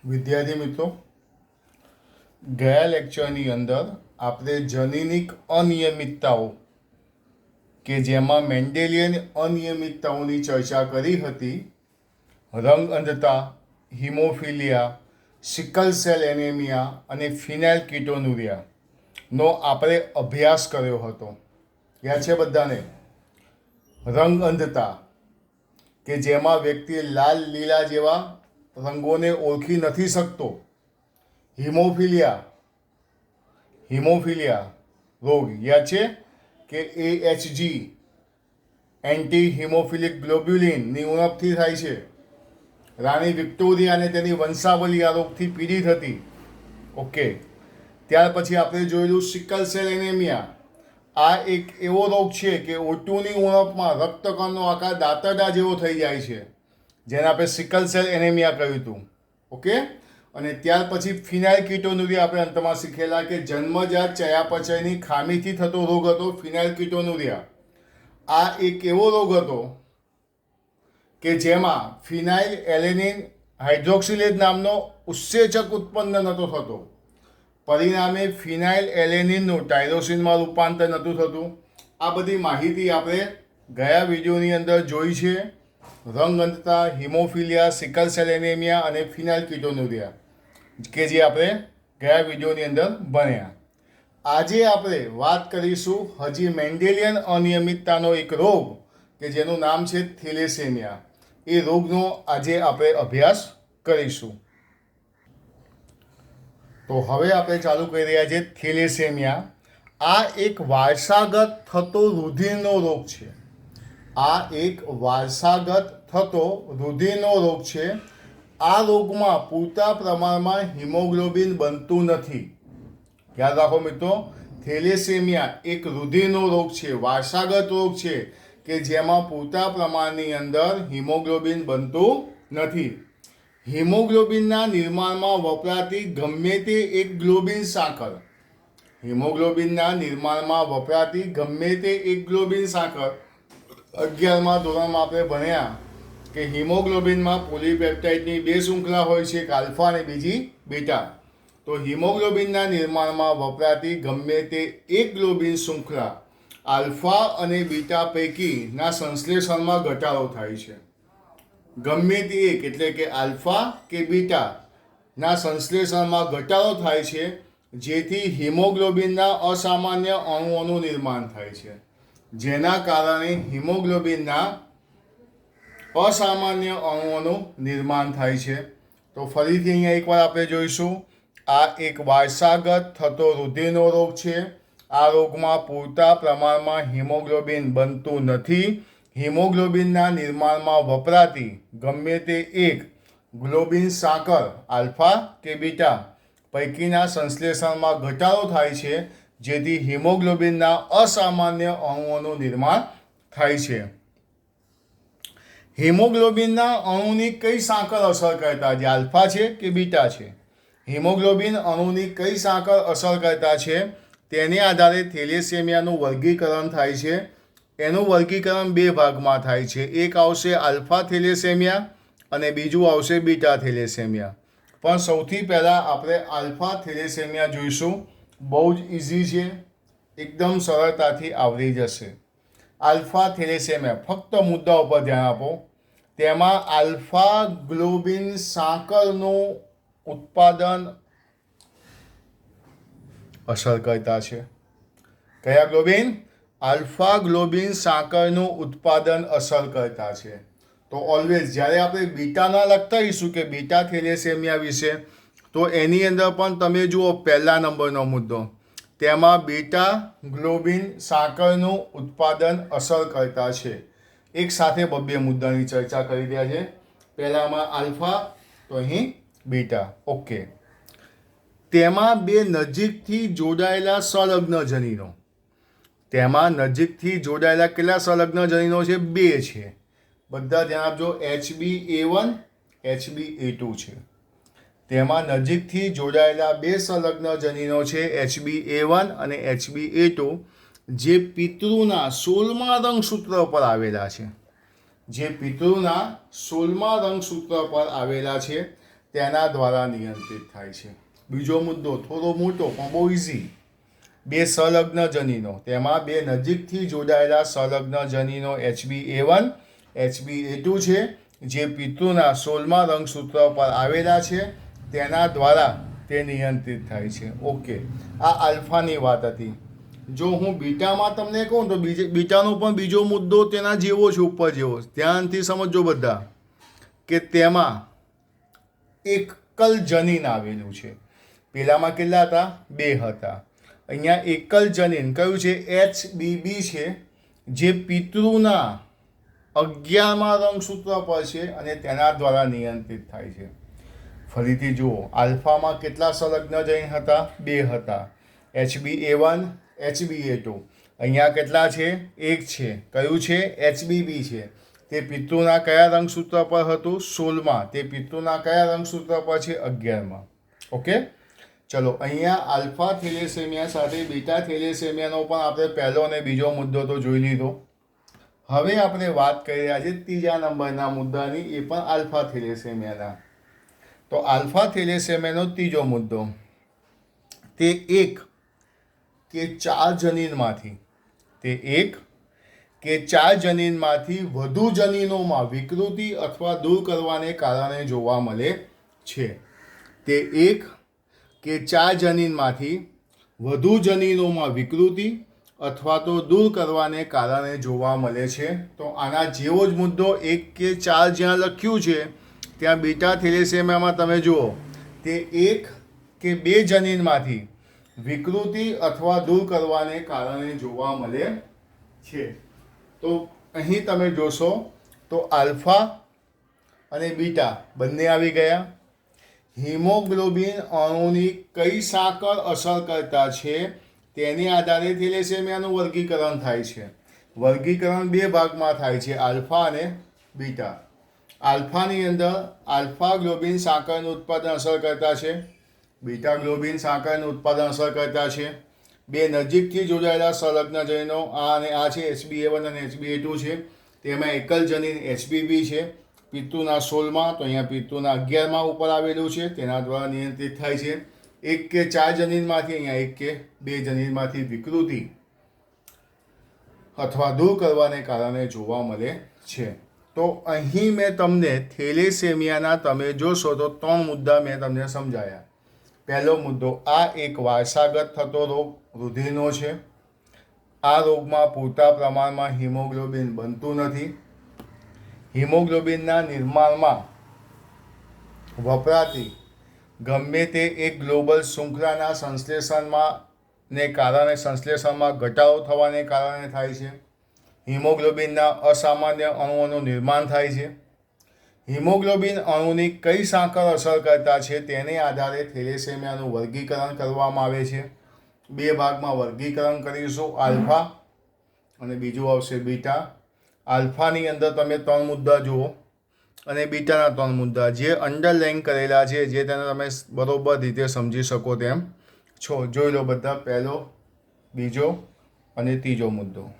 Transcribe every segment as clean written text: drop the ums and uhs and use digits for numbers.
વિદ્યાર્થી મિત્રો, ગયા લેક્ચરની અંદર આપણે જનીનિક અનિયમિતતાઓ કે જેમાં મેન્ડેલિયન અનિયમિતતાઓની ચર્ચા કરી હતી. રંગ અંધતા, હિમોફિલિયા, સિકલ સેલ એનેમિયા અને ફિનાઇલ કીટોનુરિયાનો આપણે અભ્યાસ કર્યો હતો. યાદ છે બધાને? રંગ અંધતા કે જેમાં વ્યક્તિ લાલ લીલા જેવા રંગોને ઓળખી નથી શકતો. હિમોફિલિયા રોગ યાદ છે કે AHG એન્ટી હિમોફિલિક ગ્લોબ્યુલિનની ઉણપથી થાય છે. રાણી વિક્ટોરિયા અને તેની વંશાવલી આ રોગથી પીડિત હતી. ઓકે, ત્યાર પછી આપણે જોયેલું સિકલ સેલ એનેમિયા. આ એક એવો રોગ છે કે ઓટુની ઉણપમાં રક્તકણનો આકાર દાંતરડા જેવો થઈ જાય છે, જેને આપણે સિકલ સેલ એનેમિયા કહ્યું હતું. ઓકે, અને ત્યાર પછી ફિનાઇલ કીટોનુરિયા આપણે અંતમાં શીખેલા કે જન્મજાત ચયાપચયની ખામીથી થતો રોગ હતો ફિનાઇલ કીટોનુરિયા. આ એક એવો રોગ હતો કે જેમાં ફિનાઇલ એલેનિન હાઇડ્રોક્સિલેઝ નામનો ઉત્સેચક ઉત્પન્ન નહોતો થતો. પરિણામે ફિનાઇલ એલેનિનનું ટાયરોસિનમાં રૂપાંતર નહોતું થતું. આ બધી માહિતી આપણે ગયા વિડીયોની અંદર જોઈ છે. રંગ અંધતા, હિમોફિલિયા, સિકલ સેલ એનેમિયા અને ફિનાઇલ કીટોનુરિયા કે જે આપણે ગયા વિડીયોની અંદર ભણ્યા. આજે આપણે વાત કરીશું હજી મેન્ડેલિયન અનિયમિતતાનો એક રોગ કે જેનું નામ છે થેલેસેમિયા. એ રોગનો આજે આપણે અભ્યાસ કરીશું. તો હવે આપણે ચાલુ કરી રહ્યા છીએ થેલેસેમિયા. આ એક વારસાગત થતો રુધિરનો રોગ છે. આ એક વારસાગત થતો રુધિરનો રોગ છે. આ રોગમાં પૂરતા પ્રમાણમાં હિમોગ્લોબિન બનતું નથી. યાદ રાખો મિત્રો, થેલેસેમિયા એક રુધિરનો રોગ છે, વારસાગત રોગ છે કે જેમાં પૂરતા પ્રમાણની અંદર હિમોગ્લોબિન બનતું નથી. હિમોગ્લોબિનના નિર્માણમાં વપરાતી ગમે તે એક ગ્લોબિન સાંકળ, હિમોગ્લોબિનના નિર્માણમાં વપરાતી ગમે તે એક ગ્લોબિન સાંકળ 11મા ધોરણમાં આપણે ભણ્યા કે હિમોગ્લોબિનમાં પોલીપેપ્ટાઇડની બે શૃંખલા હોય છે, એક આલ્ફા અને બીજી બીટા. તો હિમોગ્લોબિનના નિર્માણમાં વપરાતી ગમે તે એક ગ્લોબિન શૃંખલા આલ્ફા અને બીટા પૈકીના સંશ્લેષણમાં ઘટાડો થાય છે. ગમે તે એક એટલે કે આલ્ફા કે બીટાના સંશ્લેષણમાં ઘટાડો થાય છે, જેથી હિમોગ્લોબિનના અસામાન્ય અણુઓનું નિર્માણ થાય છે. જેના કારણે હિમોગ્લોબિનના અસામાન્ય અણુઓનું નિર્માણ થાય છે. તો ફરીથી અહીંયા એકવાર આપણે જોઈશું. આ એક વારસાગત થતો રુધિરનો રોગ છે. આ રોગમાં પૂરતા પ્રમાણમાં હિમોગ્લોબિન બનતું નથી. હિમોગ્લોબિનના નિર્માણમાં વપરાતી ગમે તે એક ગ્લોબિન સાંકળ આલ્ફા કે બીટા પૈકીના સંશ્લેષણમાં ઘટાડો થાય છે, જેથી હિમોગ્લોબિનના અસામાન્ય અણુઓનું નિર્માણ થાય છે. હિમોગ્લોબિનના અણુની કઈ સાંકળ અસર કરતા છે? આલ્ફા છે કે બીટા છે? હિમોગ્લોબિન અણુની કઈ સાંકળ અસર કરતા છે તેને આધારે થેલેસેમિયાનું વર્ગીકરણ થાય છે. એનું વર્ગીકરણ બે ભાગમાં થાય છે. એક આવશે આલ્ફા થેલેસેમિયા અને બીજું આવશે બીટા થેલેસેમિયા. પણ સૌથી પહેલાં આપણે આલ્ફા થેલેસેમિયા જોઈશું. બહુ જ ઇઝી છે, એકદમ સરળતાથી આવડી જશે. આલ્ફા થેલેસેમિયા, ફક્ત મુદ્દા ઉપર ધ્યાન આપો. તેમાં આલ્ફા ગ્લોબિન સાંકળનું ઉત્પાદન અસર કરતા છે. કયા ગ્લોબિન? આલ્ફા ગ્લોબિન સાંકળનું ઉત્પાદન અસર કરતા છે. તો ઓલવેઝ જ્યારે આપણે બીટાના લખતા હોઈશું કે બીટા થેલેસેમિયા વિશે, તો એની અંદર પણ તમે જુઓ પહેલા નંબરનો મુદ્દો, તેમાં બીટા ગ્લોબિન સાંકળનું ઉત્પાદન અસર કરતા છે. એક સાથે બબ્બે મુદ્દાની ચર્ચા કરી રહ્યા છે. પહેલામાં આલ્ફા, તો અહીં બીટા. ઓકે, તેમાં બે નજીકથી જોડાયેલા સંલગ્ન જનીનો. તેમાં નજીકથી જોડાયેલા કેટલા સંલગ્ન જનીનો છે? બે છે. બધા ધ્યાન આપજો. HbA1, HbA2 છે. તેમાં નજીકથી જોડાયેલા બે સંલગ્ન જનીનો છે, HbA1 અને HbA2, જે પિતૃના 16મા રંગસૂત્ર પર આવેલા છે. જે પિતૃના 16મા રંગસૂત્ર પર આવેલા છે. તેના દ્વારા નિયંત્રિત થાય છે. બીજો મુદ્દો થોડો મોટો પણ બહુ ઇઝી. બે સંલગ્ન જનીનો, તેમાં બે નજીકથી જોડાયેલા સંલગ્ન જનીનો HbA1 HbA2 છે, જે પિતૃના 16મા રંગસૂત્ર પર આવેલા છે, તેના દ્વારા તે નિયંત્રિત થાય છે. ઓકે, આ આલ્ફાની વાત હતી. જો હું બીટામાં તમને કહું તો બીટાનો પણ બીજો મુદ્દો તેના જેવો છે, ઉપર જેવો. ધ્યાનથી સમજો બધા કે તેમાં એકલ જનીન આવેલું છે. પેલામાં કેટલા હતા? 2 હતા. અહીંયા એકલ જનીન કયું છે? HBB છે, જે પિતૃના 11મા રંગસૂત્ર પર છે અને તેના દ્વારા નિયંત્રિત થાય છે. ફરીથી જુઓ, આલ્ફામાં કેટલા સંલગ્ન જનીન હતા? 2 હતા, HbA1 HbA2. અહીંયા કેટલા છે? 1 છે. કયું છે? HBB છે. તે પિતૃના કયા રંગસૂત્ર પર હતું? 16મા. તે પિતૃના કયા રંગસૂત્ર પર છે? 11મા. ઓકે, ચલો. અહીંયા આલ્ફા થેલેસેમિયા સાથે બીટા થેલેસેમિયાનો પણ આપણે પહેલો અને બીજો મુદ્દો તો જોઈ લીધો. હવે આપણે વાત કરી રહ્યા છીએ ત્રીજા નંબરના મુદ્દાની, એ પણ આલ્ફા થેલેસેમિયાના. તો આલ્ફા થેલેસેમિયાનો ત્રીજો મુદ્દો, તે 1 કે 4 જનીનમાંથી, તે 1 કે 4 જનીનમાંથી વધુ જનીનોમાં વિકૃતિ અથવા દૂર કરવાને કારણે જોવા મળે છે. તે 1 કે 4 જનીનમાંથી વધુ જનીનોમાં વિકૃતિ અથવા તો દૂર કરવાને કારણે જોવા મળે છે. તો આના જેવો જ મુદ્દો 1 કે 4 જ્યાં લખ્યું છે ત્યાં બીટા થેલેસેમિયામાં તમે જુઓ, તે 1 કે 2 જનીનમાંથી વિકૃતિ અથવા દૂર કરવાને કારણે જોવા મળે છે. તો અહીં તમે જોશો તો આલ્ફા અને બીટા બંને આવી ગયા. હિમોગ્લોબિન અણુની કઈ સાંકળ અસર કરતા છે તેની આધારે થેલેસેમિયાનું વર્ગીકરણ થાય છે. વર્ગીકરણ 2 ભાગમાં થાય છે, આલ્ફા અને બીટા. આલ્ફાની અંદર આલ્ફા ગ્લોબિન સાંકળનું ઉત્પાદન અસર કરતા છે, બીટા ગ્લોબિન સાંકળનું ઉત્પાદન અસર કરતા છે. બે નજીકથી જોડાયેલા સંલગ્ન જનીનો આ અને આ છે, HbA1 અને HbA2 છે. તેમાં એકલ જનીન HBB છે, પિતૃના 16મા, તો અહીંયા પિતૃના 11મા ઉપર આવેલું છે, તેના દ્વારા નિયંત્રિત થાય છે. 1 કે 4 જનીનમાંથી, અહીંયા 1 કે 2 જનીનમાંથી વિકૃતિ અથવા દૂર કરવાને કારણે જોવા મળે છે. તો અહીં મેં તમને થેલેસેમિયાના તમે જોશો તો 3 મુદ્દા મેં તમને સમજાયા. પહેલો મુદ્દો, આ એક વારસાગત થતો રોગ રુધિરનો છે. આ રોગમાં પૂરતા પ્રમાણમાં હિમોગ્લોબિન બનતું નથી. હિમોગ્લોબિનના નિર્માણમાં વપરાતી ગમે તે એક ગ્લોબલ શૃંખલાના સંશ્લેષણમાં ઘટાડો થવાને કારણે થાય છે. હિમોગ્લોબિનના અસામાન્ય અણુઓનું નિર્માણ થાય છે. હિમોગ્લોબિન અણુની કઈ સાંકળ અસર કરતા છે તેને આધારે થેલેસેમિયાનું વર્ગીકરણ કરવામાં આવે છે. 2 ભાગમાં વર્ગીકરણ કરીશું, આલ્ફા અને બીજું આવશે બીટા. આલ્ફાની અંદર તમે 3 મુદ્દા જુઓ અને બીટાના 3 મુદ્દા જે અંડરલાઈન કરેલા છે, જે તેને તમે બરોબર રીતે સમજી શકો તેમ છો. જોઈ લો બધા, પહેલો, બીજો અને ત્રીજો મુદ્દો.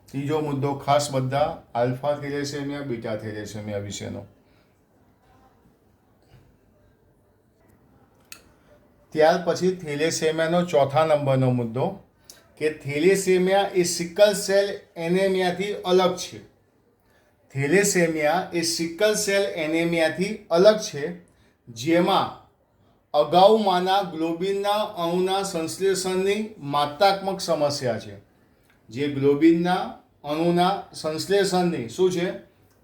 ત્રીજો મુદ્દો ખાસ બધા આલ્ફા થેલેસેમિયા બીટા થેલેસેમિયા વિશેનો. ત્યાર પછી થેલેસેમિયાનો ચોથા નંબરનો મુદ્દો, કે થેલેસેમિયા એ સિકલ સેલ એનેમિયાથી અલગ છે. થેલેસેમિયા એ સિકલ સેલ એનેમિયાથી અલગ છે, જેમાં અગાઉમાંના ગ્લોબિનના અણુના સંશ્લેષણની માત્રાત્મક સમસ્યા છે. જે ગ્લોબિનના અણુના સંશ્લેષણની શું છે?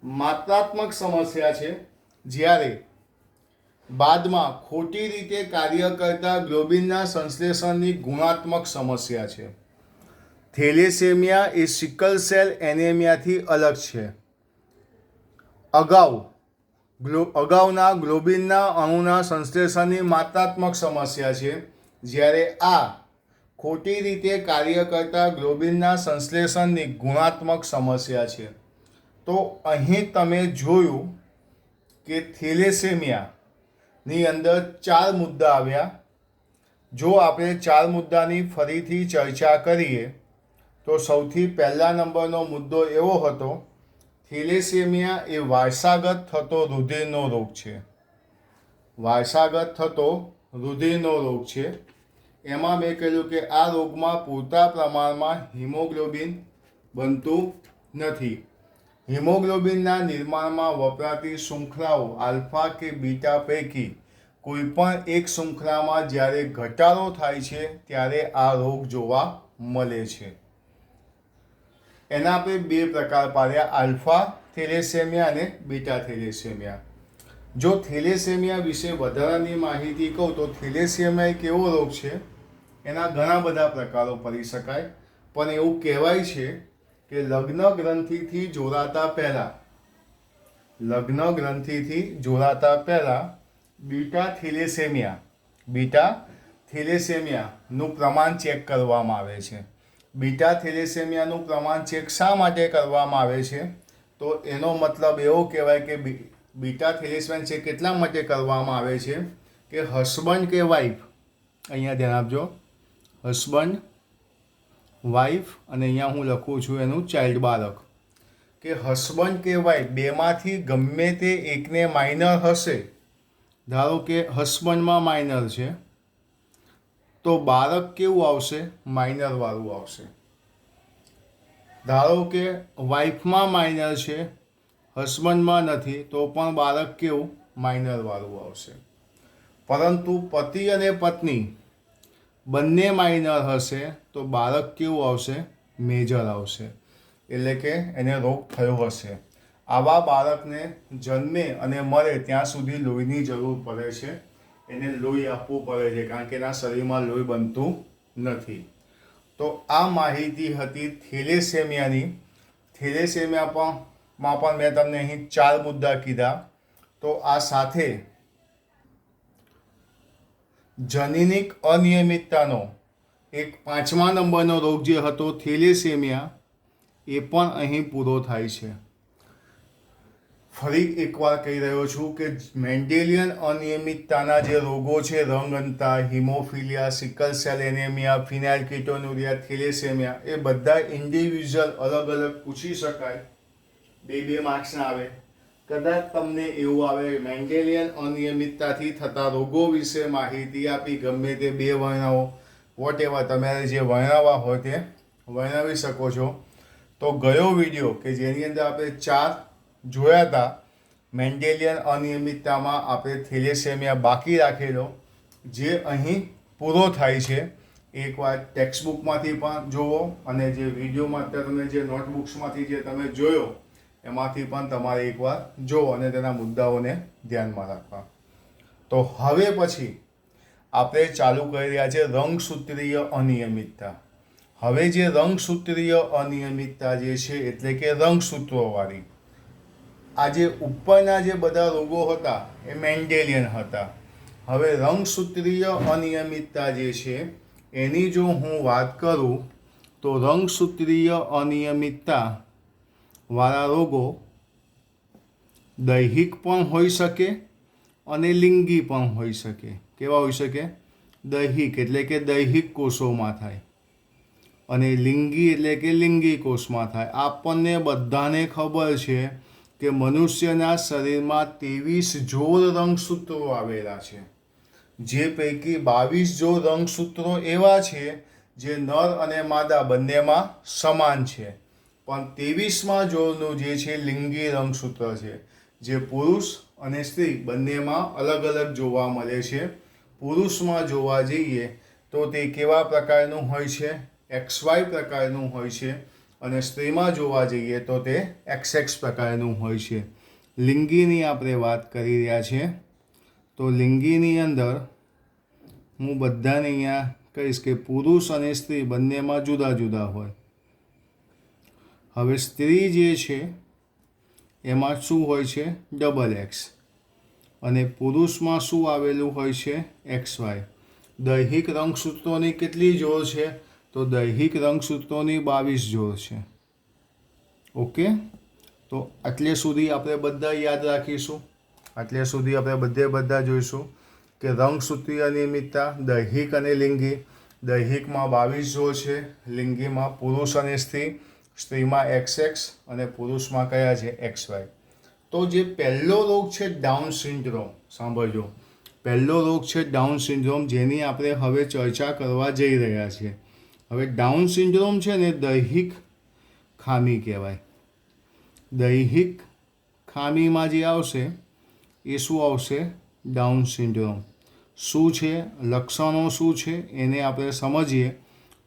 માત્રાત્મક સમસ્યા છે. જ્યારે બાદમાં ખોટી રીતે કાર્ય કરતા ગ્લોબિનના સંશ્લેષણની ગુણાત્મક સમસ્યા છે. થેલેસેમિયા એ સિકલ સેલ એનેમિયાથી અલગ છે. અગાઉના ગ્લોબિનના અણુના સંશ્લેષણની માત્રાત્મક સમસ્યા છે, જ્યારે આ ખોટી રીતે કાર્ય કરતા ગ્લોબિનના સંશ્લેષણની ગુણાત્મક સમસ્યા છે. તો અહીં તમે જોયું કે થેલેસેમિયાની અંદર 4 મુદ્દા આવ્યા. જો આપણે 4 મુદ્દાની ફરીથી ચર્ચા કરીએ તો સૌથી પહેલા નંબરનો મુદ્દો એવો હતો, થેલેસેમિયા એ વારસાગત થતો રુધિરનો રોગ છે. વારસાગત થતો રુધિરનો રોગ છે. એમાં મેં કહ્યું કે આ રોગમાં પૂરતા પ્રમાણમાં હિમોગ્લોબિન બનતું નથી. હિમોગ્લોબિનના નિર્માણમાં વપરાતી શૃંખલાઓ આલ્ફા કે બીટા પૈકી કોઈ પણ એક શૃંખલામાં જ્યારે ઘટાડો થાય છે ત્યારે આ રોગ જોવા મળે છે. એના આપણે 2 પ્રકાર પાડ્યા, આલ્ફા થેલેસેમિયા અને બીટા થેલેસેમિયા. જો થેલેસેમિયા વિશે વધારાની માહિતી કહું તો થેલેસેમિયા એક એવો રોગ છે, એના ઘણા બધા પ્રકારો પડી શકાય, પણ એવું કહેવાય છે કે લગ્ન ગ્રંથિથી જોડાતા પહેલાં બીટા થેલેસેમિયાનું પ્રમાણ ચેક કરવામાં આવે છે. બીટા થેલેસેમિયાનું પ્રમાણ ચેક શા માટે કરવામાં આવે છે? તો એનો મતલબ એવો કહેવાય કે બીટા થેલેસેમિયા ચેક એટલા માટે કરવામાં આવે છે કે હસબન્ડ કે વાઈફ, અહીંયા ધ્યાન આપજો, હસબન્ડ, વાઈફ અને અહીંયા હું લખું છું એનું ચાઇલ્ડ, બાળક, કે હસબન્ડ કે વાઈફ બેમાંથી ગમે તે એકને માઇનર હશે, ધારો કે હસબન્ડમાં માઇનર છે તો બાળક કેવું આવશે? માઇનરવાળું આવશે. ધારો કે વાઈફમાં માઇનર છે, હસબન્ડમાં નથી, તો પણ બાળક કેવું? માઇનરવાળું આવશે. પરંતુ પતિ અને પત્ની બંને માઇનર હશે તો બાળક કેવું આવશે? મેજર આવશે. એટલે કે એને રોગ થયો હશે. આવા બાળકને જન્મે અને મરે ત્યાં સુધી લોહીની જરૂર પડે છે. એને લોહી આપવું પડે છે કારણ કે એના શરીરમાં લોહી બનતું નથી. તો આ માહિતી હતી થેલેસેમિયાની. થેલેસેમિયામાં પણ મેં તમને અહીં 4 મુદ્દા કીધા. તો આ સાથે જનીનિક અનિયમિતતાનો એક 5મા નંબરનો રોગ જે હતો થેલેસેમિયા, એ પણ અહીં પૂરો થાય છે. ફરી એકવાર કહી રહ્યો છું કે મેન્ડેલિયન અનિયમિતતાના જે રોગો છે, રંગઅંધતા, haemophilia, sickle cell anaemia, phenylketonuria, thalassaemia, એ બધા ઇન્ડિવિજ્યુઅલ અલગ અલગ પૂછી શકાય. 2 માર્ક્સના આવે. કદાચ તમને એવું આવે મેન્ડેલિયન અનિયમિતતાથી થતા રોગો વિશે માહિતી આપી, ગમે તે 2 વર્ણવો, વોટેવર તમારે જે વર્ણવવા હોય તે વર્ણવી શકો છો. તો ગયો વિડીયો કે જેની અંદર આપણે 4 જોયા હતા, મેન્ડેલિયન અનિયમિતતામાં આપણે થેલેસેમિયા બાકી રાખેલો, જે અહીં પૂરો થાય છે. એકવાર ટેક્સ્ટબુકમાંથી પણ જુઓ અને જે વિડીયોમાં અત્યારે તમે જે નોટબુક્સમાંથી જે તમે જોયો એમાંથી પણ તમારે એકવાર જુઓ અને તેના મુદ્દાઓને ધ્યાનમાં રાખવા. તો હવે પછી આપણે ચાલુ કરી રહ્યા છે રંગસૂત્રીય અનિયમિતતા. હવે જે રંગસૂત્રીય અનિયમિતતા જે છે એટલે કે રંગસૂત્રોવાળી, આ જે ઉપરના જે બધા રોગો હતા એ મેન્ડેલિયન હતા. હવે રંગસૂત્રીય અનિયમિતતા જે છે એની જો હું વાત કરું તો રંગસૂત્રીય અનિયમિતતા વાળા રોગો દૈહિક પણ હોઈ શકે અને લિંગી પણ હોઈ શકે. કેવા હોઈ શકે? દૈહિક એટલે કે દૈહિક કોષોમાં થાય અને લિંગી એટલે કે લિંગી કોષમાં થાય. આપણને બધાને ખબર છે કે મનુષ્યના શરીરમાં 23 જોડ રંગસૂત્રો આવેલા છે, જે પૈકી 22 જોડ રંગસૂત્રો એવા છે જે નર અને માદા બંનેમાં સમાન છે, પણ 23મા જોડનું જે છે લિંગી રંગસૂત્ર છે, જે પુરુષ અને સ્ત્રી બંનેમાં અલગ અલગ જોવા મળે છે. પુરુષમાં જોવા જઈએ તો તે કેવા પ્રકારનું હોય છે? XY પ્રકારનું હોય છે અને સ્ત્રીમાં જોવા જઈએ તો તે XX પ્રકારનું હોય છે. લિંગીની આપણે વાત કરી રહ્યા છીએ. તો લિંગીની અંદર હું બધાને અહીંયા કહીશ કે પુરુષ અને સ્ત્રી બંનેમાં જુદા જુદા હોય. હવે સ્ત્રી જે છે એમાં શું હોય છે? XX. અને પુરુષમાં શું આવેલું હોય છે? XY. દૈહિક રંગસૂત્રોની કેટલી જોડ છે? તો દૈહિક રંગસૂત્રોની 22 જોડ છે. ઓકે, તો એટલે સુધી આપણે બધા યાદ રાખીશું, એટલે સુધી આપણે બધા જોઈશું કે રંગસૂત્રીય અનિયમિતતા, દૈહિક અને લિંગી. દૈહિકમાં 22 જો છે, લિંગીમાં પુરુષ અને સ્ત્રી, સ્ત્રીમાં XX અને પુરુષમાં કયા છે XY. તો જે પહેલો રોગ છે ડાઉન સિન્ડ્રોમ, સાંભળજો, પહેલો રોગ છે ડાઉન સિન્ડ્રોમ, જેની આપણે હવે ચર્ચા કરવા જઈ રહ્યા છીએ. હવે ડાઉન સિન્ડ્રોમ છે ને દૈહિક ખામી કહેવાય. દૈહિક ખામીમાં જે આવશે એ શું આવશે? Down syndrome. શું છે, લક્ષણો શું છે એને આપણે સમજીએ.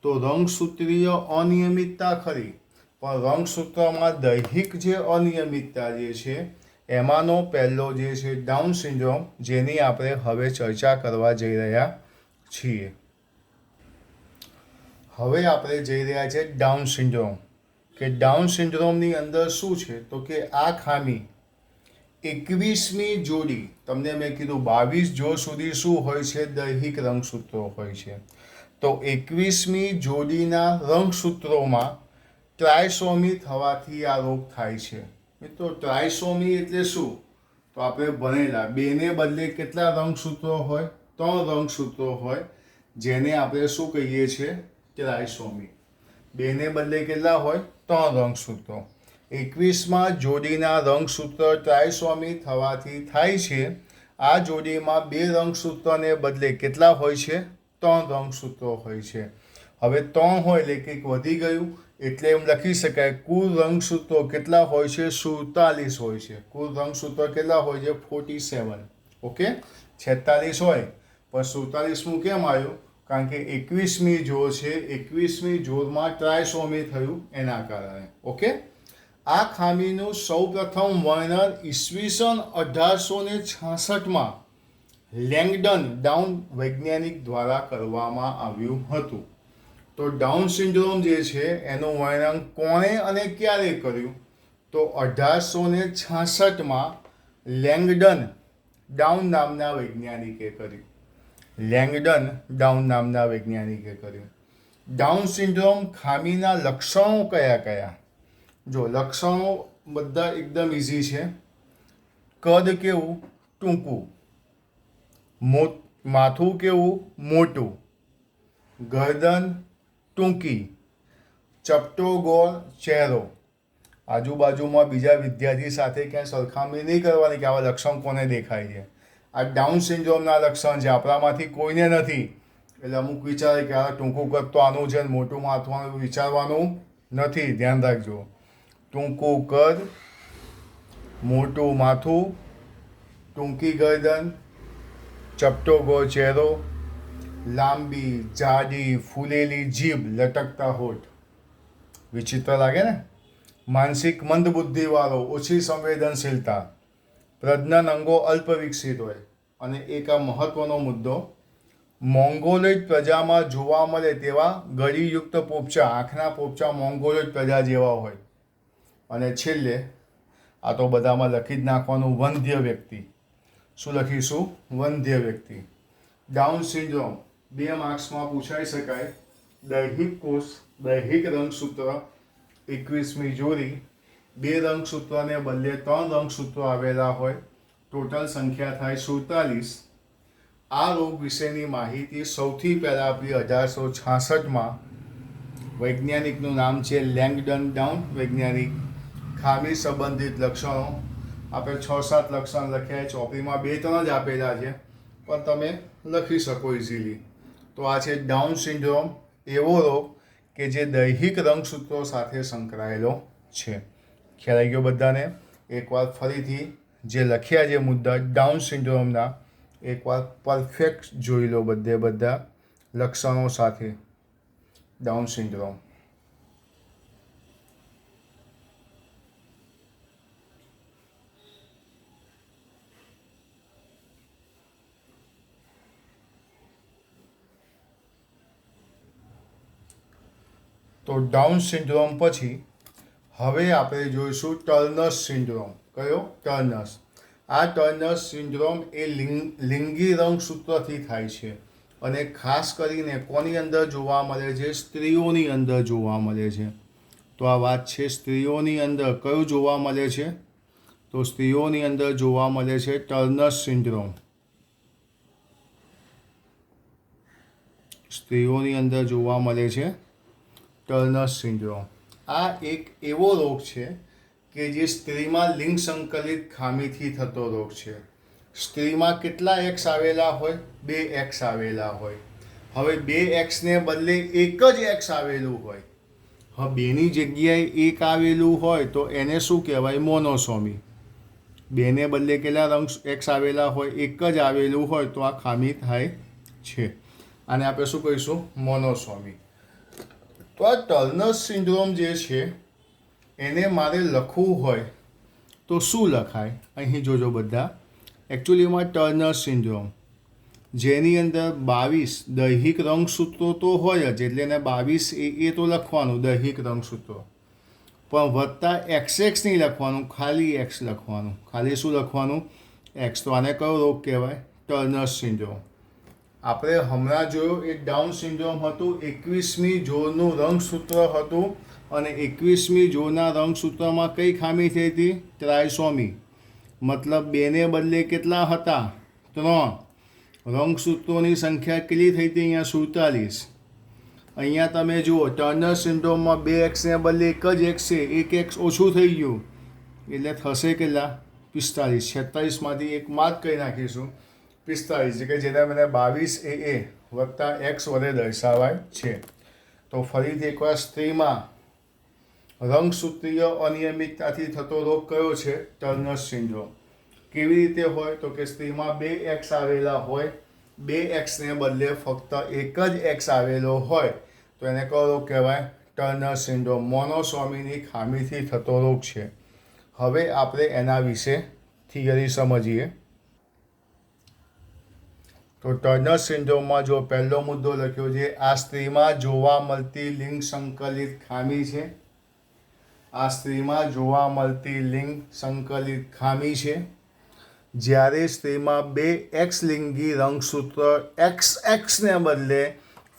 તો રંગસૂત્રીય અનિયમિતતા ખરી, પણ રંગસૂત્રમાં દૈહિક જે અનિયમિતતા જે છે એમાંનો પહેલો જે છે ડાઉન સિન્ડ્રોમ, જેની આપણે હવે ચર્ચા કરવા જઈ રહ્યા છીએ. હવે આપણે જઈ રહ્યા છીએ ડાઉન સિન્ડ્રોમ, કે ડાઉન સિન્ડ્રોમની અંદર શું છે, તો કે આ ખામી 21મી જોડી, તમને મેં કીધું 22 જો સુધી શું હોય છે? દૈહિક રંગસૂત્રો હોય છે. તો 21મી જોડીના રંગસૂત્રોમાં ટ્રાયસોમી થવાથી આ રોગ થાય છે. મિત્રો, ટ્રાયસોમી એટલે શું? તો આપણે ભણેલા, બેને બદલે કેટલા રંગસૂત્રો હોય? 3 રંગસૂત્રો હોય, જેને આપણે શું કહીએ છીએ? ટ્રાયસોમી. બેને બદલે કેટલા હોય? 3 રંગસૂત્રો. 21માં જોડીના રંગસૂત્ર ટ્રાયસોમી થવાથી થાય છે. આ જોડીમાં 2 રંગસૂત્રને બદલે કેટલા હોય છે? 3 રંગસૂત્રો હોય છે. હવે 3 હોય એટલે કંઈક વધી ગયું, એટલે એમ લખી શકાય કુલ રંગસૂત્રો કેટલા હોય છે? 47 હોય છે. કુલ રંગસૂત્રો કેટલા હોય છે? 47. ઓકે, 46 હોય પણ 47મું કેમ આવ્યું? કારણ કે 21મી જોડ છે, 21મી જોડમાં ટ્રાયસોમી થયું એના કારણે. ઓકે, આ ખામીનું સૌપ્રથમ વર્ણન ઈસવીસન 1866માં લેંગડન ડાઉન વૈજ્ઞાનિક દ્વારા કરવામાં આવ્યું હતું. તો ડાઉન સિન્ડ્રોમ જે છે એનું વર્ણન કોણે અને ક્યારે કર્યું? તો 1866માં લેંગડન ડાઉન નામના વૈજ્ઞાનિકે કર્યું. લેંગડન ડાઉન નામના વૈજ્ઞાનિકે કર્યું. ડાઉન સિન્ડ્રોમ ખામીના લક્ષણો કયા કયા? જો, લક્ષણો બધા એકદમ ઇઝી છે. કદ કેવું? ટૂંકું. માથું કેવું? મોટું. ગરદન ટૂંકી. ચપટો ગોળ ચહેરો. આજુબાજુમાં બીજા વિદ્યાર્થી સાથે ક્યાંય સરખામણી નહીં કરવાની કે આવા લક્ષણ કોને દેખાય છે. આ ડાઉન સિન્ડ્રોમના લક્ષણ છે, આપણામાંથી કોઈને નથી. એટલે અમુક વિચારે કે આ ટૂંકું કદ તો આનું છે, મોટું માથું આનું, વિચારવાનું નથી. ધ્યાન રાખજો. ટૂંકું કદ, મોટું માથું, ટૂંકી ગરદન, ચપટો ગોળ ચહેરો, લાંબી જાડી ફૂલેલી જીભ, લટકતા હોઠ. વિચિત્ર લાગે ને? માનસિક મંદબુદ્ધિવાળો, ઓછી સંવેદનશીલતા, પ્રજનન અંગો અલ્પ વિકસિત હોય. અને એક આ મહત્વનો મુદ્દો, મોંગોલોઇડ પ્રજામાં જોવા મળે તેવા ગળીયુક્ત પોપચા, આંખના પોપચા મોંગોલોઇડ પ્રજા જેવા હોય. અને છેલ્લે, આ તો બધામાં લખી જ નાખવાનું, વંધ્ય વ્યક્તિ. શું લખીશું? વંધ્ય વ્યક્તિ. ડાઉન સિન્ડ્રોમ 2 માર્ક્સમાં પૂછાઈ શકાય. દૈહિક કોષ, દૈહિક રંગસૂત્ર 21મી જોડી, 2 રંગસૂત્રને બદલે 3 રંગસૂત્રો આવેલા હોય. ટોટલ સંખ્યા થાય 47. આ રોગ વિશેની માહિતી સૌથી પહેલાં આપણી 1866માં, વૈજ્ઞાનિકનું નામ છે લેંગડન ડાઉન વૈજ્ઞાનિક. ખામી સંબંધિત લક્ષણો આપણે 6-7 લક્ષણ લખ્યા. ચોપડીમાં 2-3 જ આપેલા છે, પણ તમે લખી શકો ઇઝીલી. તો આ છે ડાઉન સિન્ડ્રોમ, એવો રોગ કે જે દૈહિક રંગસૂત્રો સાથે સંકળાયેલો છે. ખ્યાલ આવી ગયો બધાને? એકવાર ફરીથી જે લખ્યા જે મુદ્દા ડાઉન સિન્ડ્રોમના, એકવાર પરફેક્ટ જોઈ લો બધા લક્ષણો સાથે. Down syndrome. તો ડાઉન સિન્ડ્રોમ પછી હવે આપણે જોઈશું ટર્નર્સ સિન્ડ્રોમ. કયો? ટર્નર્સ. આ ટર્નર્સ સિન્ડ્રોમ એ લિંગી રંગસૂત્રથી થાય છે, અને ખાસ કરીને કોની અંદર જોવા મળે છે? સ્ત્રીઓની અંદર જોવા મળે છે. તો આ વાત છે સ્ત્રીઓની અંદર. કયું જોવા મળે છે? તો સ્ત્રીઓની અંદર જોવા મળે છે ટર્નર્સ સિન્ડ્રોમ. સ્ત્રીઓની અંદર જોવા મળે છે ટર્નર સિન્ડ્રોમ. આ એક એવો રોગ છે કે જે સ્ત્રીમાં લિંગ સંકલિત ખામીથી થતો રોગ છે. સ્ત્રીમાં કેટલા એક્સ આવેલા હોય? 2 એક્સ આવેલા હોય. હવે 2 એક્સને બદલે એક જ એક્સ આવેલું હોય. હવે બેની જગ્યાએ એક આવેલું હોય તો એને શું કહેવાય? મોનોસોમી. બેને બદલે કેટલા એક્સ આવેલા હોય? એક જ આવેલું હોય તો આ ખામી થાય છે. આને આપણે શું કહીશું? મોનોસોમી. તો આ ટર્નર સિન્ડ્રોમ જે છે એને મારે લખવું હોય તો શું લખાય? અહીં જોજો બધા. એકચ્યુઅલીમાં ટર્નર સિન્ડ્રોમ જેની અંદર 22 દૈહિક રંગસૂત્રો તો હોય જ, એટલે એને 22 એ તો લખવાનું દૈહિક રંગસૂત્રો, પણ વત્તા XX નહીં લખવાનું, ખાલી એક્સ લખવાનું. ખાલી શું લખવાનું? એક્સ. તો આને કયો રોગ કહેવાય? Turner syndrome. આપણે હમણાં જોયું એક ડાઉન સિન્ડ્રોમ હતું, 21મી જોડનું રંગસૂત્ર હતું અને 21મી જોડના રંગસૂત્રમાં કઈ ખામી થઈ હતી? ટ્રાયસોમી. મતલબ બેને બદલે કેટલા હતા? 3. રંગસૂત્રોની સંખ્યા કેટલી થઈ હતી? અહીંયા 47. અહીંયા તમે જુઓ ટર્નર સિન્ડ્રોમમાં 2 એક્સને બદલે એક જ એક્સ છે, એક એક્સ ઓછું થઈ ગયું એટલે થશે કેટલા? 45. 46માંથી એક માર્ક કરી નાખીશું 45, કે જેને મને 22 વત્તા એક્સ વડે દર્શાવાય છે. તો ફરીથી એકવાર સ્ત્રીમાં રંગસૂત્રીય અનિયમિતતાથી થતો રોગ કયો છે? Turner syndrome. કેવી રીતે હોય? તો કે સ્ત્રીમાં 2 એક્સ આવેલા હોય, 2 એક્સને બદલે ફક્ત એક જ એક્સ આવેલો હોય તો એને કયો રોગ કહેવાય? Turner syndrome. મોનોસોમીની ખામીથી થતો રોગ છે. હવે આપણે એના વિશે થિયરી સમજીએ. તો ટર્નર સિન્ડ્રોમમાં જો પહેલો મુદ્દો લખ્યો છે, આ સ્ત્રીમાં જોવા મળતી લિંગ સંકલિત ખામી છે. આ સ્ત્રીમાં જોવા મળતી લિંગ સંકલિત ખામી છે. જ્યારે સ્ત્રીમાં 2 એક્સ લિંગી રંગસૂત્ર XXને બદલે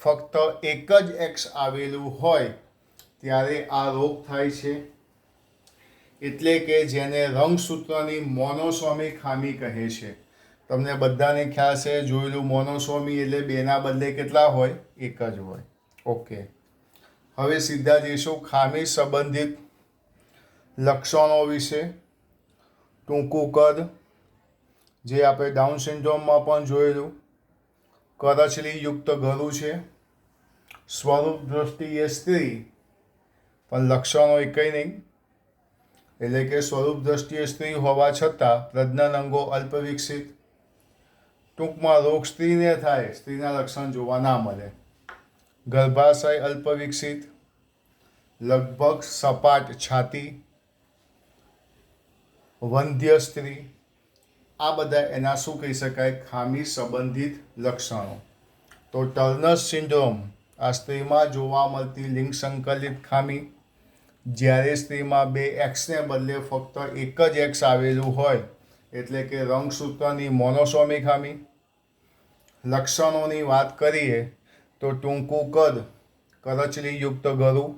ફક્ત એક જ એક્સ આવેલું હોય ત્યારે આ રોગ થાય છે. એટલે કે જેને રંગસૂત્રની મોનોસોમી ખામી કહે છે. તમને બધાને ખ્યાલ છે, જોયેલું મોનોસોમી એટલે બેના બદલે કેટલા હોય? એક જ હોય. ઓકે, હવે સીધા જઈશું ખામી સંબંધિત લક્ષણો વિશે. ટૂંકું કદ, જે આપણે ડાઉન સિન્ડ્રોમમાં પણ જોયેલું. કરચલીયુક્ત ગળું છે. સ્વરૂપ દ્રષ્ટિએ સ્ત્રી પણ લક્ષણો એકય નહીં, એટલે કે સ્વરૂપ દ્રષ્ટિએ સ્ત્રી હોવા છતાં પ્રજનન અંગો અલ્પ વિકસિત. ટૂંકમાં રોગ સ્ત્રીને થાય, સ્ત્રીના લક્ષણ જોવા ના મળે. ગર્ભાશય અલ્પ વિકસિત, લગભગ સપાટ છાતી, વંધ્ય સ્ત્રી. આ બધા એના શું કહી શકાય? ખામી સંબંધિત લક્ષણો. તો ટર્નર સિન્ડ્રોમ આ સ્ત્રીમાં જોવા મળતી લિંગ સંકલિત ખામી. જ્યારે સ્ત્રીમાં 2 એક્સને બદલે ફક્ત એક જ એક્સ આવેલું હોય એટલે કે રંગસૂત્રની મોનોસોમી ખામી. લક્ષણોની વાત કરીએ તો ટૂંકું કદ, કરચલીયુક્ત ગળું,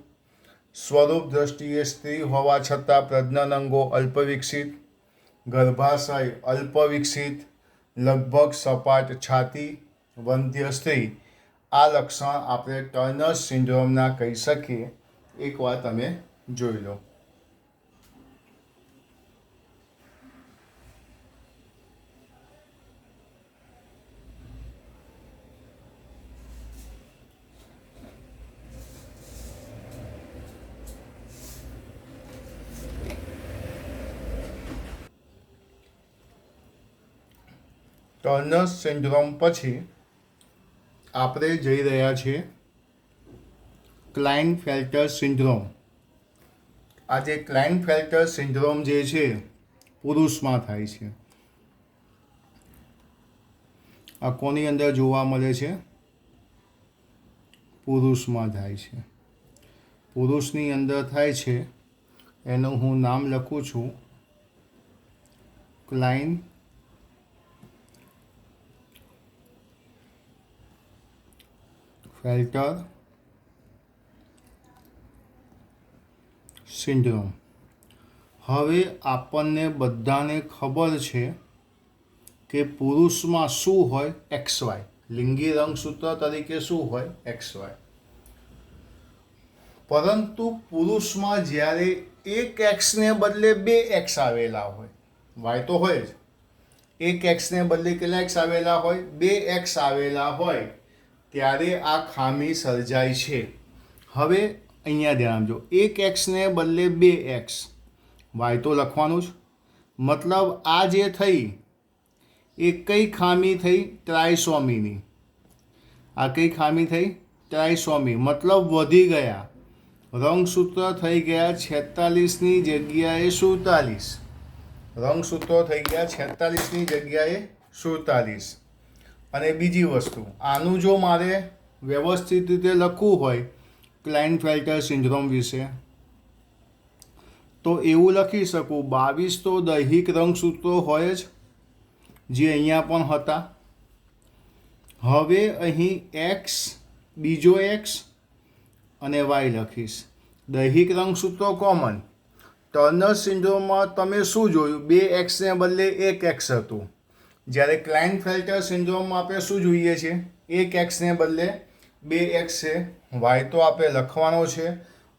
સ્વરૂપ દ્રષ્ટિએ સ્ત્રી હોવા છતાં પ્રજનન અંગો અલ્પ વિકસિત, ગર્ભાશય અલ્પ વિકસિત, લગભગ સપાટ છાતી, વંધ્ય સ્ત્રી. આ લક્ષણ આપણે ટર્નર સિન્ડ્રોમના કહી શકીએ. એકવાર તમે જોઈ લો. ટર્નર સિન્ડ્રોમ પછી આપણે જઈ રહ્યા છીએ ક્લાઇનફેલ્ટર સિન્ડ્રોમ. આ જે ક્લાઇનફેલ્ટર સિન્ડ્રોમ જે છે પુરુષમાં થાય છે. આ કોની અંદર જોવા મળે છે? પુરુષમાં થાય છે. પુરુષની અંદર થાય છે. એનું હું નામ લખું છું ક્લાઇનફેલ્ટર સિન્ડ્રોમ. હવે આપણને બધાને ખબર છે કે પુરુષમાં શું હોય? XY. લિંગી રંગસૂત્ર તરીકે શું હોય? XY. પરંતુ પુરુષમાં જ્યારે એક એક્સને બદલે બે એક્સ આવેલા હોય, વાય તો હોય જ, એક એક્સને બદલે કેટલા એક્સ આવેલા હોય? બે એક્સ આવેલા હોય, ત્યારે આ ખામી સર્જાય છે. હવે અહીંયા ધ્યાન આપજો, એક એક્સને બદલે બે એક્સ, વાય તો લખવાનું જ, મતલબ આ જે થઈ એ કઈ ખામી થઈ? ટ્રાયસોમીની. આ કઈ ખામી થઈ? ટ્રાયસોમી. મતલબ વધી ગયા, રંગસૂત્ર થઈ ગયા 46ની જગ્યાએ 47. રંગસૂત્રો થઈ ગયા 46ની જગ્યાએ 47. અને બીજી વસ્તુ, આનું જો મારે વ્યવસ્થિત રીતે લખવું હોય ક્લાઇનફેલ્ટર સિન્ડ્રોમ વિશે, તો એવું લખી શકું, 22 તો દૈહિક રંગસૂત્રો હોય જ, જે અહીંયા પણ હતા. હવે અહીં એક્સ, બીજો એક્સ અને વાય લખીશ. દૈહિક રંગસૂત્રો કોમન. ટર્નર સિન્ડ્રોમમાં તમે શું જોયું? બે એક્સને બદલે એક એક્સ હતું. જ્યારે ક્લાઇનફેલ્ટર સિન્ડ્રોમમાં આપણે શું જોઈએ છે? એક એક્સને બદલે બે એક્સ છે. વાય તો આપણે લખવાનો છે.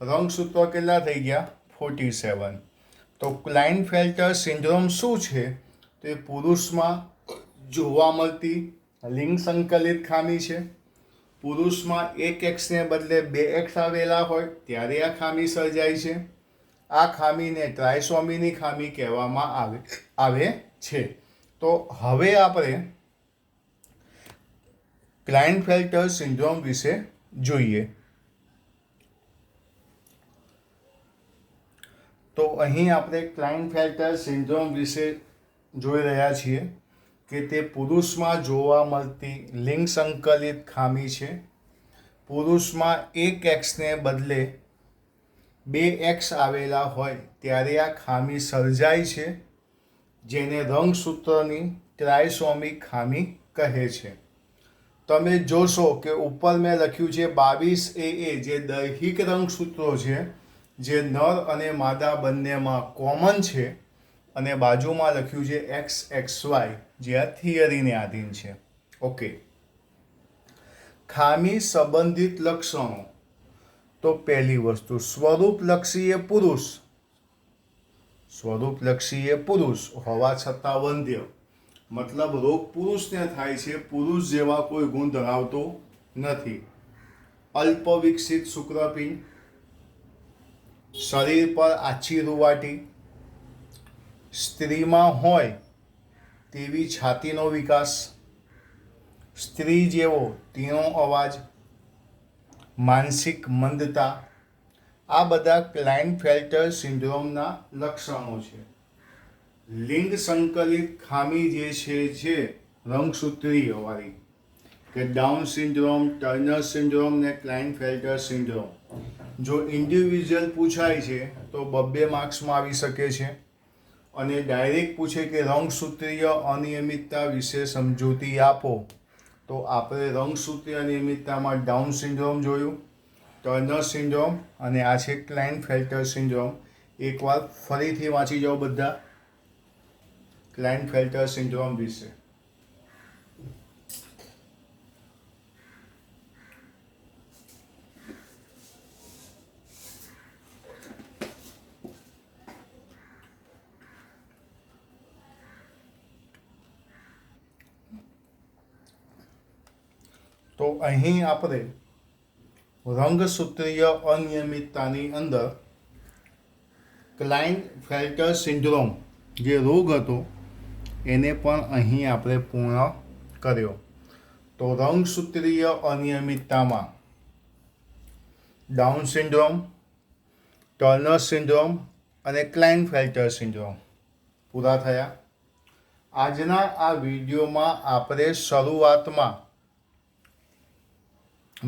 રંગસૂત્રો કેટલા થઈ ગયા? 47. તો ક્લાઇનફેલ્ટર સિન્ડ્રોમ શું છે? તો એ પુરુષમાં જોવા મળતી લિંગ સંકલિત ખામી છે. પુરુષમાં એક એક્સને બદલે બે એક્સ આવેલા હોય ત્યારે આ ખામી સર્જાય છે. આ ખામીને ટ્રાયસોમીની ખામી કહેવામાં આવે છે. તો હવે આપણે ક્લાઇનફેલ્ટર સિન્ડ્રોમ વિશે જોઈએ. તો અહીં આપણે ક્લાઇનફેલ્ટર સિન્ડ્રોમ વિશે જોઈ રહ્યા છીએ કે તે પુરુષમાં જોવા મળતી લિંગ સંકલિત ખામી છે. પુરુષમાં એક એક્સને બદલે બે એક્સ આવેલા હોય ત્યારે આ ખામી સર્જાય છે, જેને રંગસૂત્રની ટ્રાયસોમિક ખામી કહે છે. તમે જોશો કે ઉપર મેં લખ્યું છે 22AA, જે દૈહિક રંગસૂત્રો છે, જે નર અને માદા બંનેમાં કોમન છે, અને બાજુમાં લખ્યું છે XXY, જે આ થિયરીને આધીન છે. ઓકે. ખામી સંબંધિત લક્ષણો. તો પહેલી વસ્તુ, સ્વરૂપલક્ષી એ પુરુષ. સ્વરૂપલક્ષી એ પુરુષ હોવા છતાં વંધ્ય. મતલબ રોગ પુરુષને થાય છે, પુરુષ જેવા કોઈ ગુણ ધરાવતો નથી. અલ્પ વિકસિત શુક્રપિંડ, શરીર પર આછી રૂવાટી, સ્ત્રીમાં હોય તેવી છાતીનો વિકાસ, સ્ત્રી જેવો તીણો અવાજ, માનસિક મંદતા, આ બધા ક્લાઇનફેલ્ટર સિન્ડ્રોમના લક્ષણો છે. લિંગ સંકલિત ખામી જે છે રંગસૂત્રીયવાળી, કે ડાઉન સિન્ડ્રોમ, ટર્નર સિન્ડ્રોમ ને ક્લાઇનફેલ્ટર સિન્ડ્રોમ, જો ઇન્ડિવિજ્યુઅલ પૂછાય છે તો 2 માર્ક્સમાં આવી શકે છે. અને ડાયરેક્ટ પૂછે કે રંગસૂત્રીય અનિયમિતતા વિશે સમજૂતી આપો, તો આપણે રંગસૂત્રીય અનિયમિતતામાં ડાઉન સિન્ડ્રોમ જોયું, ટર્નર સિન્ડ્રોમ, અને આ છે ક્લાઇનફેલ્ટર સિન્ડ્રોમ. એકવાર ફરીથી વાંચી જાઓ બધા ક્લાઇનફેલ્ટર સિન્ડ્રોમ વિશે. તો અહીં આપણે રંગસૂત્રીય અનિયમિતતાની અંદર ક્લાઇનફેલ્ટર સિન્ડ્રોમ જે રોગ હતો એને પણ અહીં આપણે પૂર્ણ કર્યો. તો રંગસૂત્રીય અનિયમિતતામાં ડાઉન સિન્ડ્રોમ, ટર્નર સિન્ડ્રોમ અને ક્લાઇનફેલ્ટર સિન્ડ્રોમ પૂરા થયા. આજના આ વિડીયોમાં આપણે શરૂઆતમાં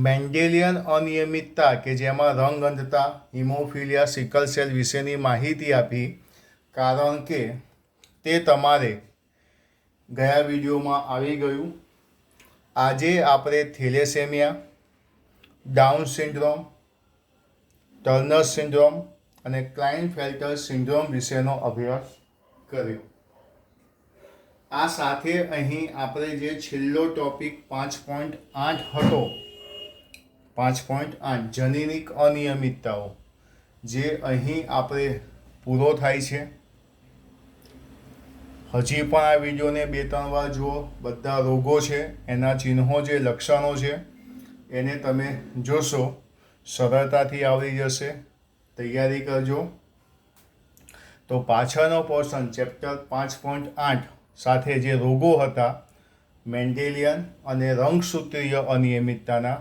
મેન્ડેલિયન અનિયમિતતા, કે જેમાં રંગ અંધતા, હિમોફિલિયા, સિકલ સેલ વિશેની માહિતી આપી, કારણ કે તે તમારે ગયા વિડીયોમાં આવી ગયું. આજે આપણે thalassemia, down syndrome, Turner syndrome અને ક્લાઇનફેલ્ટર સિન્ડ્રોમ વિશેનો અભ્યાસ કર્યો. આ સાથે અહીં આપણે જે છેલ્લો ટોપિક 5.8 હતો, 5.8 જનીનિક અનિયમિતતાઓ, જે અહીં આપણે પૂરો થાય છે. હજી પણ આ વિડીયોને 2-3 વાર જુઓ. બધા રોગો છે, એના ચિહ્નો જે લક્ષણો છે એને તમે જોશો, સરળતાથી આવડી જશે. તૈયારી કરજો. તો પાછળનો પોર્શન ચેપ્ટર 5.8 સાથે જે રોગો હતા, મેન્ડેલિયન અને રંગસૂત્રીય અનિયમિતતાના,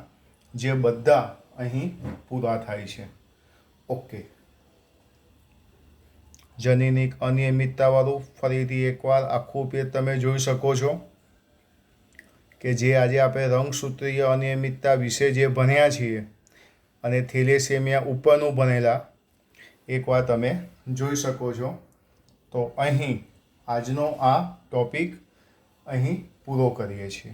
જે બધા અહીં પૂરા થાય છે. ઓકે, જનીનિક અનિયમિતતાવાળું ફરીથી એકવાર આખું પેજ તમે જોઈ શકો છો કે જે આજે આપણે રંગસૂત્રીય અનિયમિતતા વિશે જે ભણ્યા છીએ અને થેલેસેમિયા ઉપરનું ભણેલા, એકવાર તમે જોઈ શકો છો. તો અહીં આજનો આ ટોપિક અહીં પૂરો કરીએ છીએ.